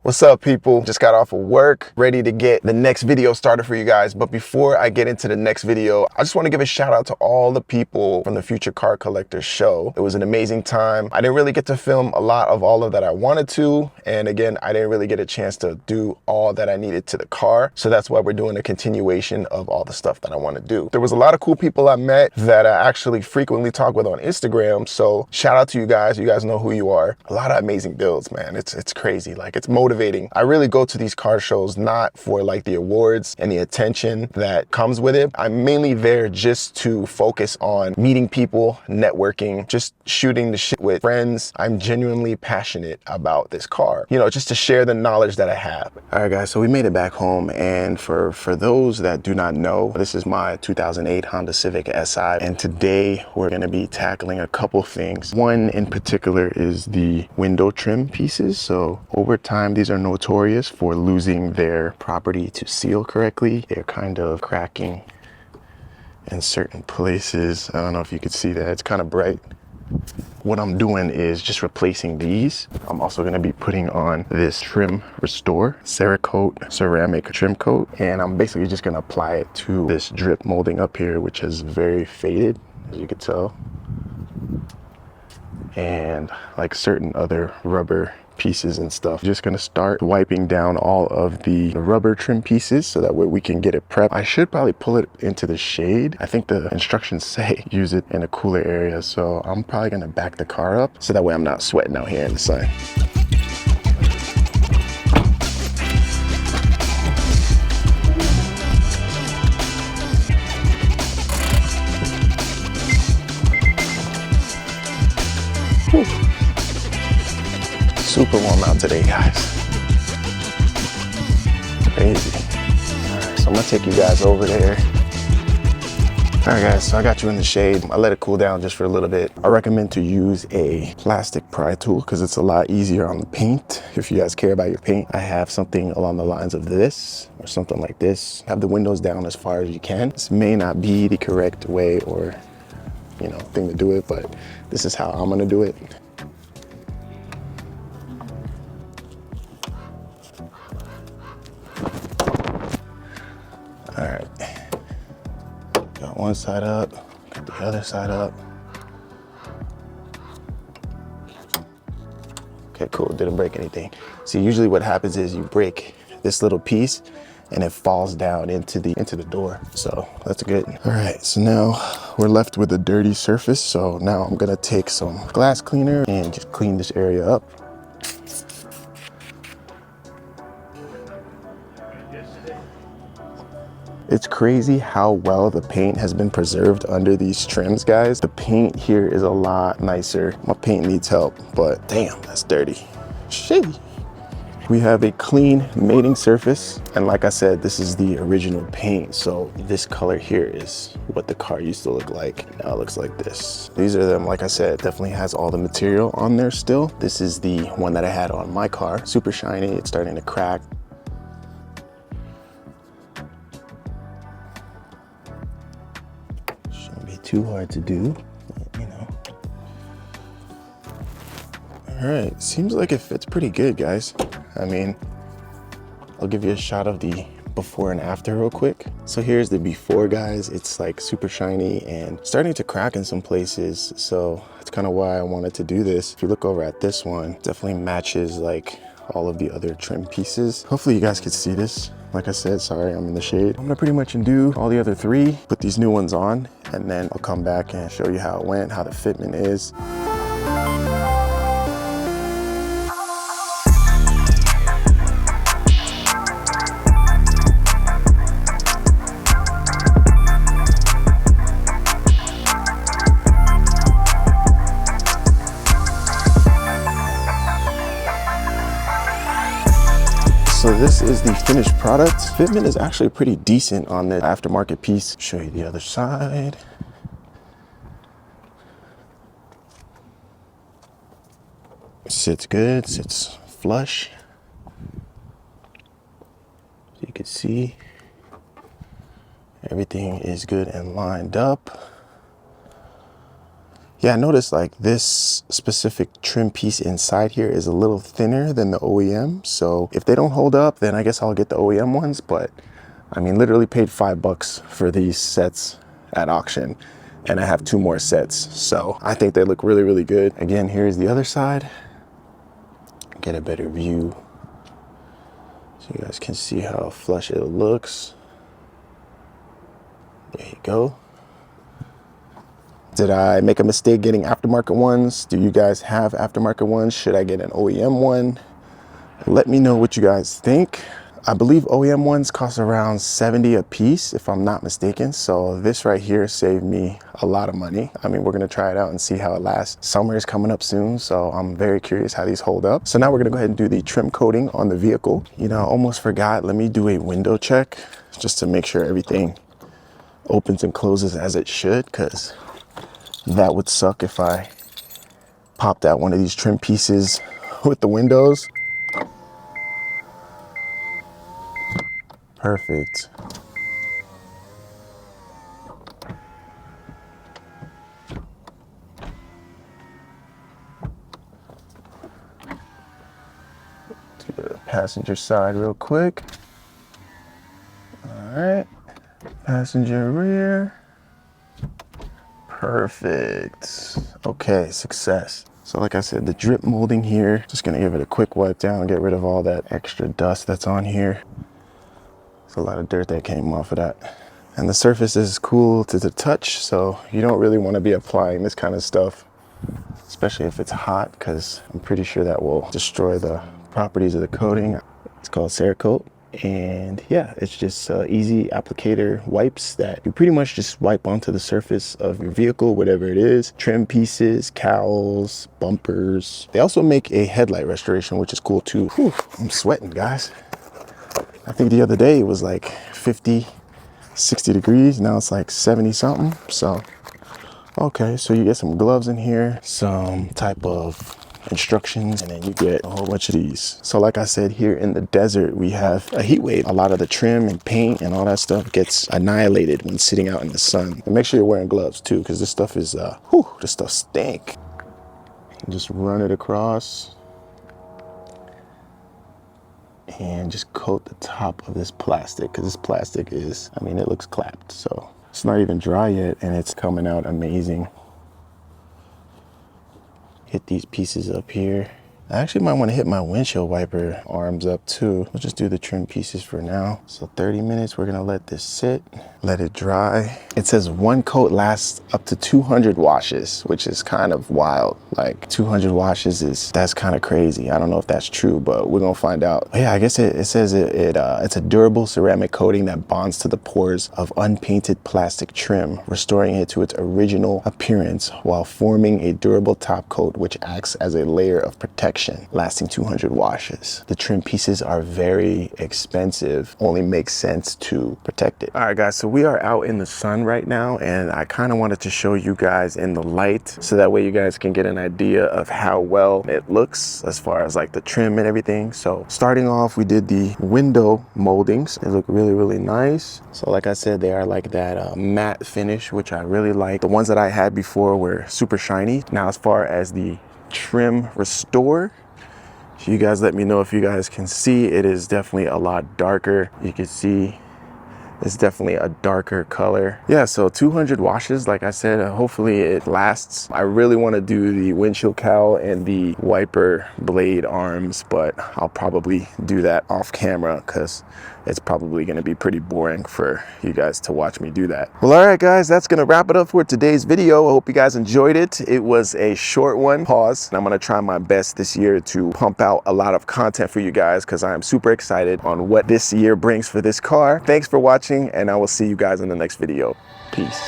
What's up, people? Just got off of work, ready to get the next video started for you guys. But before I get into the next video, I just want to give a shout out to all the people from the Future Car Collector show. It was an amazing time. I didn't really get to film a lot of all of that I wanted to. And again, I didn't really get a chance to do all that I needed to the car. So that's why we're doing a continuation of all the stuff that I want to do. There was a lot of cool people I met that I actually frequently talk with on Instagram. So shout out to you guys. You guys know who you are. A lot of amazing builds, man. It's crazy. Like, it's motivating. I really go to these car shows not for like the awards and the attention that comes with it. I'm mainly there just to focus on meeting people, networking, just shooting the shit with friends. I'm genuinely passionate about this car, you know, just to share the knowledge that I have. All right, guys, so we made it back home. And for those that do not know, this is my 2008 Honda Civic Si. And today we're going to be tackling a couple things. One in particular is the window trim pieces. So over time, these are notorious for losing their property to seal correctly. They're kind of cracking in certain places. I don't know if you could see that. It's kind of bright. What I'm doing is just replacing these. I'm also going to be putting on this Trim Restore Cerakote ceramic trim coat, and I'm basically just going to apply it to this drip molding up here, which is very faded, as you can tell, and like certain other rubber pieces and stuff. Just gonna start wiping down all of the rubber trim pieces so that way we can get it prepped. I should probably pull it into the shade. I think the instructions say use it in a cooler area, so I'm probably gonna back the car up so that way I'm not sweating out here in the sun. Whew. Super warm out today, guys. Crazy. All right, so I'm gonna take you guys over there. All right, guys, so I got you in the shade. I let it cool down just for a little bit. I recommend to use a plastic pry tool because it's a lot easier on the paint. If you guys care about your paint, I have something along the lines of this or something like this. Have the windows down as far as you can. This may not be the correct way or, you know, thing to do it, but this is how I'm gonna do it. All right, got one side up, got the other side up. Okay, cool, didn't break anything. See, usually what happens is you break this little piece and it falls down into the door. So that's good. All right, so now we're left with a dirty surface. So now I'm gonna take some glass cleaner and just clean this area up. It's crazy how well the paint has been preserved under these trims, guys. The paint here is a lot nicer. My paint needs help, but damn, that's dirty. Shit. We have a clean mating surface. And like I said, this is the original paint. So this color here is what the car used to look like. Now it looks like this. These are them, like I said, definitely has all the material on there still. This is the one that I had on my car. Super shiny, it's starting to crack. Too hard to do, but, you know. All right, seems like it fits pretty good, guys. I mean, I'll give you a shot of the before and after real quick. So here's the before, guys. It's like super shiny and starting to crack in some places. So that's kind of why I wanted to do this. If you look over at this one, definitely matches like all of the other trim pieces. Hopefully you guys can see this. Like I said, sorry, I'm in the shade. I'm gonna pretty much undo all the other three, put these new ones on, and then I'll come back and show you how it went, how the fitment is. So this is the finished product. Fitment is actually pretty decent on the aftermarket piece. Show you the other side. Sits good, sits flush. So you can see everything is good and lined up. Yeah, I noticed like this specific trim piece inside here is a little thinner than the OEM. So if they don't hold up, then I guess I'll get the OEM ones. But I mean, literally paid $5 for these sets at auction, and I have 2 more sets. So I think they look really, really good. Again, here's the other side. Get a better view so you guys can see how flush it looks. There you go. Did I make a mistake getting aftermarket ones? Do you guys have aftermarket ones? Should I get an OEM one? Let me know what you guys think. I believe OEM ones cost around $70 a piece, if I'm not mistaken. So this right here saved me a lot of money. I mean, we're gonna try it out and see how it lasts. Summer is coming up soon, so I'm very curious how these hold up. So now we're gonna go ahead and do the trim coating on the vehicle. You know, I almost forgot, let me do a window check just to make sure everything opens and closes as it should, because that would suck if I popped out one of these trim pieces with the windows. Perfect. To the passenger side real quick. All right, passenger rear. Perfect. Okay, success. So like I said, the drip molding here, just gonna give it a quick wipe down, get rid of all that extra dust that's on here. There's a lot of dirt that came off of that. And the surface is cool to the touch, so you don't really want to be applying this kind of stuff, especially if it's hot, because I'm pretty sure that will destroy the properties of the coating. It's called Cerakote. And yeah, it's just easy applicator wipes that you pretty much just wipe onto the surface of your vehicle, whatever it is. Trim pieces, cowls, bumpers. They also make a headlight restoration, which is cool too. Whew, I'm sweating, guys. I think the other day it was like 50, 60 degrees. Now it's like 70 something. So, okay, so you get some gloves in here, some type of instructions, and then you get a whole bunch of these. So like I said, here in the desert, we have a heat wave. A lot of the trim and paint and all that stuff gets annihilated when sitting out in the sun. And make sure you're wearing gloves too, because this stuff is, this stuff stink. Just run it across and just coat the top of this plastic, because this plastic is, I mean, it looks clapped. So it's not even dry yet, and it's coming out amazing. Hit these pieces up here. I actually might want to hit my windshield wiper arms up too. We'll just do the trim pieces for now. So 30 minutes, we're gonna let this sit, let it dry. It says one coat lasts up to 200 washes, which is kind of wild. Like 200 washes that's kind of crazy. I don't know if that's true, but we're gonna find out. But yeah, I guess it says it's a durable ceramic coating that bonds to the pores of unpainted plastic trim, restoring it to its original appearance while forming a durable top coat, which acts as a layer of protection, lasting 200 washes. The trim pieces are very expensive, only makes sense to protect it. All right, guys, so we are out in the sun right now, and I kind of wanted to show you guys in the light so that way you guys can get an idea of how well it looks as far as like the trim and everything. So starting off, we did the window moldings. They look really, really nice. So like I said, they are like that matte finish, which I really like. The ones that I had before were super shiny. Now, as far as the trim restore, you guys let me know if you guys can see. It is definitely a lot darker. You can see it's definitely a darker color. Yeah, so 200 washes, like I said, hopefully it lasts. I really want to do the windshield cowl and the wiper blade arms, but I'll probably do that off camera because it's probably going to be pretty boring for you guys to watch me do that. Well, all right, guys, that's going to wrap it up for today's video. I hope you guys enjoyed it. It was a short one. Pause. I'm going to try my best this year to pump out a lot of content for you guys because I am super excited on what this year brings for this car. Thanks for watching, and I will see you guys in the next video. Peace.